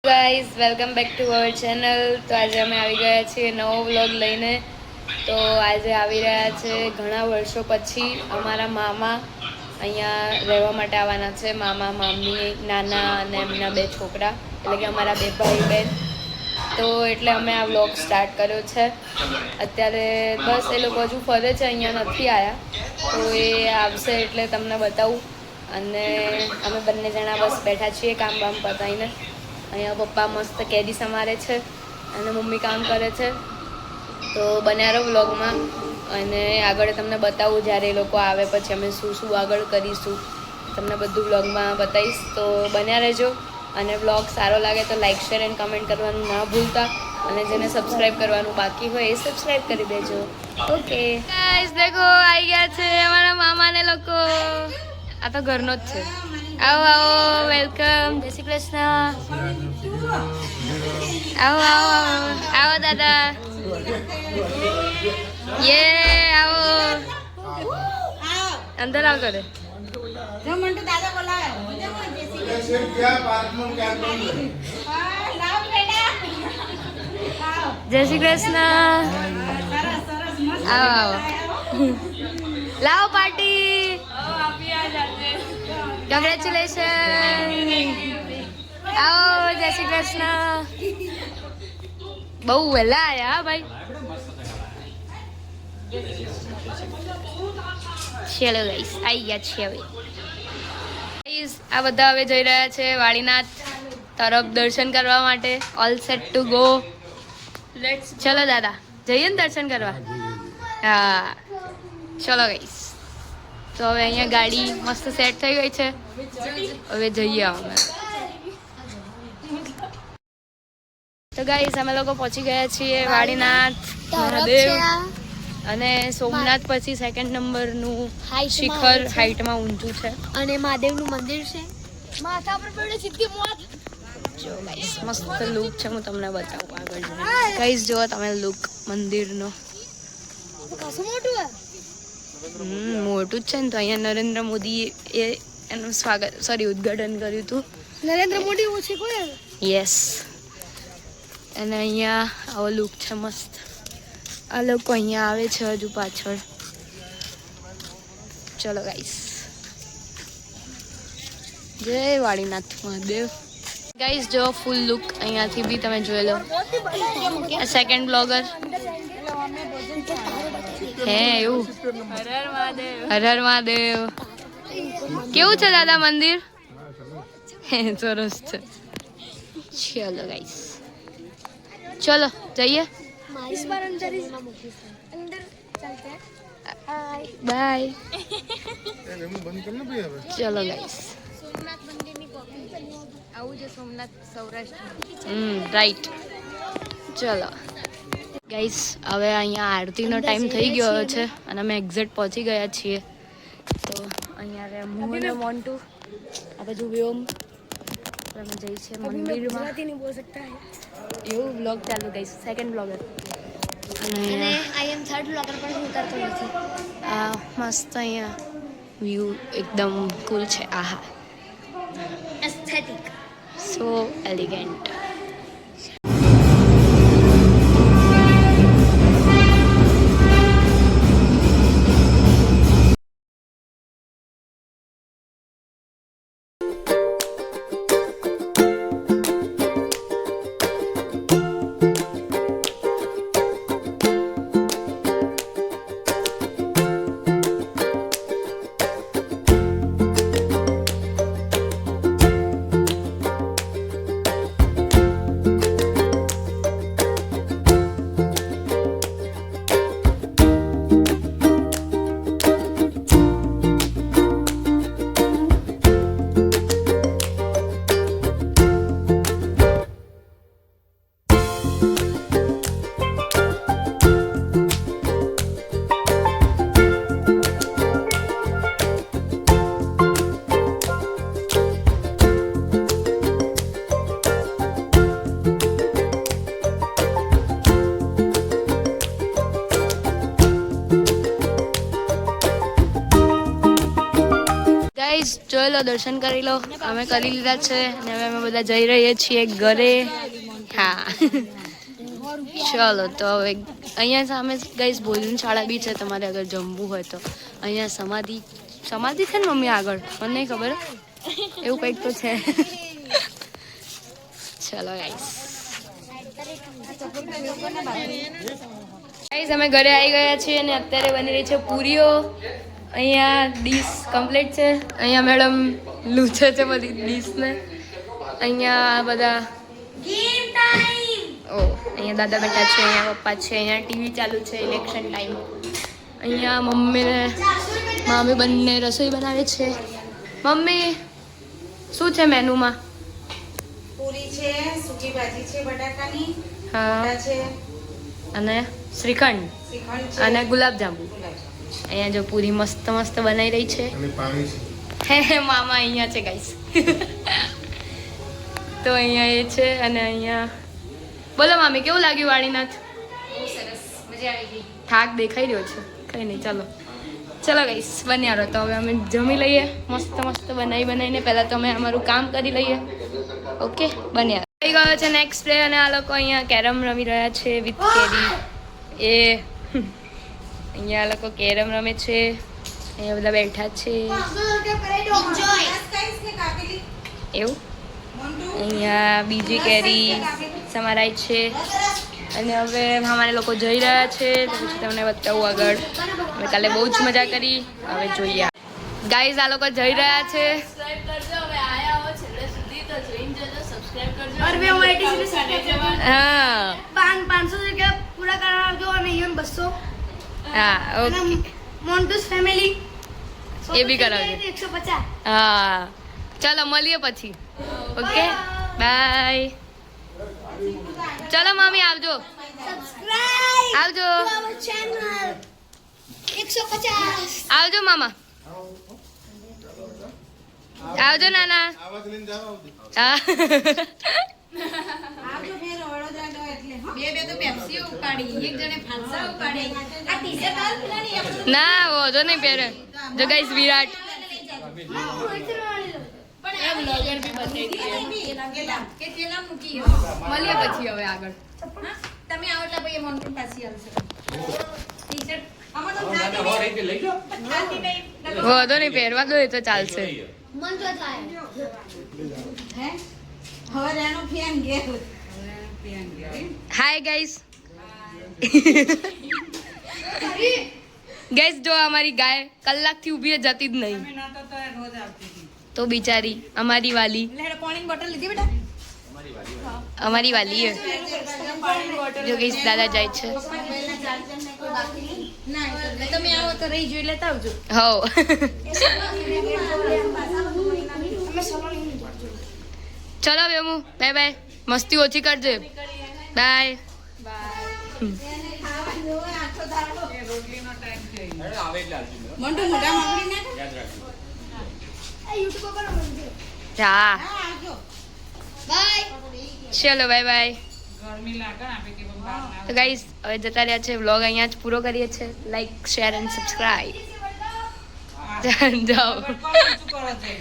Guys welcome back to our channel. તો આજે અમે આવી ગયા છીએ નવો વ્લોગ લઈને. તો આજે આવી રહ્યા છે ઘણા વર્ષો પછી અમારા મામા અહીંયા રહેવા માટે આવવાના છે. મામા મામી નાના અને એમના બે છોકરા, એટલે કે અમારા બે ભાઈ બહેન. તો એટલે અમે આ વ્લોગ સ્ટાર્ટ કર્યો છે. અત્યારે બસ એ લોકો હજુ ફરે છે, અહીંયા નથી આવ્યા. તો એ આવશે એટલે તમને બતાવું. અને અમે બંને જણા બસ બેઠા છીએ કામ બામ પતાવીને. અહીંયા પપ્પા મસ્ત કેરી સમારે છે અને મમ્મી કામ કરે છે. તો બન્યા રહો વ્લોગમાં અને આગળ તમને બતાવું જ્યારે એ લોકો આવે પછી અમે શું શું આગળ કરીશું તમને બધું વ્લોગમાં બતાવીશ. તો બન્યા રહેજો અને વ્લોગ સારો લાગે તો લાઇક શેર એન્ડ કમેન્ટ કરવાનું ના ભૂલતા, અને જેને સબસ્ક્રાઈબ કરવાનું બાકી હોય એ સબસ્ક્રાઈબ કરી દેજો. ઓકે ગાઈસ, દેખો આવી ગયા છે અમારા મામાને લોકો. આ તો ઘરનો જ છે. આવો આવો, વેલકમ. જય શ્રી કૃષ્ણ. આવો આવો આવો દાદા. યે આવો અંદર આવ કરે. જય શ્રી કૃષ્ણ. આવો આવો, લાવો પાર્ટી. કોંગ્રેચ્યુલેશન. આવો, જય શ્રી કૃષ્ણ. બહુ વહેલા આયા ભાઈ. ચલો ગાઈસ, આવી ગયા છે હવે. આ બધા હવે જઈ રહ્યા છે વાડીનાથ તરફ દર્શન કરવા માટે. All set to go. ચલો દાદા, જઈએ ને દર્શન કરવા? હા ચલો ગાઈસ. તો હવે અહીંયા ગાડી મસ્ત સેટ થઈ ગઈ છે, હવે જઈએ અમે. તો ગાઈસ અમે લોકો પહોંચી ગયા છીએ વાડીનાથ મહાદેવ, અને સોમનાથ પછી સેકન્ડ નંબરનું શિખર હાઈટમાં ઊંચું છે, અને મહાદેવનું મંદિર છે. માથા પર પડે સીધી મોત. જો ગાઈસ મસ્ત લુક છે, હું તમને બતાવું આગળ જઈને. ગાઈસ જુઓ તમે લુક મંદિરનો. કશું મોટું હે. મોટું જ છે ને. તો અહીંયા નરેન્દ્ર મોદી એ એનું ઉદ્ઘાટન કર્યું હતું. નરેન્દ્ર મોદી ઓછી કોઈ. યસ. અને અહીંયા આવો લુક છે મસ્ત. આ લોકો અહીંયા આવે છે હજુ પાછળ. ચલો ગાઈસ, જય વાડીનાથ મહાદેવ. ગાઈસ જો ફૂલ લુક અહીંયાથી બી તમે જોઈ લો. સેકન્ડ બ્લોગર હે એવું. હર હર મહાદેવ. હર હર મહાદેવ. કેવું છે દાદા મંદિર? સરસ છે. ચલો ગાઈસ, ચલો જઈએ. બાય. ચલો ગાઈસ. આવું છે સોમનાથ સૌરાષ્ટ્ર. રાઈટ. ચલો ગાઈસ, હવે અહીંયા આરતીનો ટાઈમ થઈ ગયો છે અને અમે એક્ઝેક્ટ પહોંચી ગયા છીએ. તો અહીંયા હું અને મોન્ટુ, આ બાજુ વ્યોમ, અમે જઈએ છીએ મંદિરમાં. એવું બ્લોગ ચાલુ ગાઈસ, સેકન્ડ બ્લોગર. અને આઈ એમ થર્ડ બ્લોગર પણ ઉતારતો નથી. આ મસ્ત અહીંયા વ્યૂ એકદમ કુલ છે. આહા, એસ્થેટિક. સો એલિગન્ટ. જોઈ લો, દર્શન કરી લો. અમે કરી લીધા છે અને હવે અમે બધા જઈ રહીએ છીએ ઘરે. હા ચલો તો હવે અહીંયા સામે ગાઈસ ભોજનશાળા બી છે, તમારે અગર જમવું હોય તો. અહીંયા સમાધિ છે ને મમ્મી આગળ, મને નહીં ખબર, એવું કંઈક તો છે. ચલો ગાઈસ, અમે ઘરે આવી ગયા છીએ અને અત્યારે બની રહી છે પૂરીઓ. અહીંયા ડીશ કમ્પ્લીટ છે. અહીંયા મેડમ લૂછે છે બધી ડીશને. અહીંયા બધા અહીંયા દાદા બેઠા છે, અહીંયા પપ્પા છે, અહીંયા ટીવી ચાલુ છે, ઇલેક્શન ટાઈમ. અહીંયા મમ્મીને મામી બંને રસોઈ બનાવે છે. મમ્મી શું છે મેનુમાં? પૂરી છે, સૂકી ભાજી છે બટાકાની, હા છે અને શ્રીખંડ શ્રીખંડ છે અને ગુલાબજાંબુ. અહીંયા જો પૂરી મસ્ત મસ્ત બનાવી રહી છે. હે મામા અહીંયા છે ગાઈસ. તો અહીંયા એ છે અને અહીંયા બોલો મામી, કેવું લાગ્યું વાળીનાથ? થાક દેખાઈ રહ્યો છે, કઈ નહીં. ચલો ગાઈસ, બન્યા રહો. તો હવે અમે જમી લઈએ મસ્ત મસ્ત બનાવીને. પહેલાં તો અમે અમારું કામ કરી લઈએ. ઓકે, બન્યા થઈ ગયો છે નેક્સ્ટ ડે અને આ લોકો અહીંયા કેરમ રમી રહ્યા છે વિથ કેરી. અહીંયા આ લોકો કેરમ રમે છે, અહીંયા બધા બેઠા છે એવું. અહીંયા બીજી કેરી સમારાય છે અને હવે અમારે લોકો જઈ રહ્યા છે, તો પછી તમને બતાવું આગળ. અમે કાલે બહુ જ મજા કરી, હવે જોઈએ. ગાઈઝ આ લોકો જઈ રહ્યા છે. હા 500 રૂપિયા પૂરા કરાવજો અને ઈવન 200. હા ઓકે, મોન્ટુસ ફેમિલી એ બી કરાવજો. 150. હા ચાલો મળીએ પછી. Okay bye. ચલો મામી આવજો, સબસ્ક્રાઇબ આવજો, ટુ અવર ચેનલ. 150. આવજો મામા, આવજો નાના. હા આવજો ફેર વડોદરા જાવ એટલે હો. બે તો પેપ્સી ઉપાડી, એક જણે ફાલસા ઉપાડી. આ ટી-શર્ટ આલ પેલાની આપણે ના વધો નહીં પહેરે. જો ગાઈસ વિરાટ કે તેલા મૂકી મળીએ પછી હવે આગળ. તમે આવો એટલે ભાઈ મોન્ટુન પાછી આવશે. ટી-શર્ટ વધો નહીં પહેરવા દો, એ તો ચાલશે. મન તો થાય. હે હવે રેનો ફેન ગેર હાય ગાઈસ. ગાઈસ જો અમારી ગાય કલાકથી ઊભી જતી જ નહીં, રોજ આવતી હતી. તો બિચારી અમારી વાલી, એટલે પાણીની બોટલ લીધી બેટા. અમારી વાલી હે. જો ગાઈસ દાદા જાય છે. તમે આવો તો રહી જોઈ લેતા આવજો. હો ચલો બેમુ, બાય બાય. મસ્તી ઓછી કરજે. બાય. મંટુ મોઢા માગડી નાખ. યુટ્યુબ પર મળજો. હા આવજો. બાય. ચલો બાય બાય. ગરમી લાગે ને આપણે કે બહાર ના તો ગાઈસ હવે જતા રહ્યા છે. વ્લોગ અહીંયા જ પૂરો કરીએ છીએ. Like share and subscribe. જાઓ. કોણ શું કરો છે?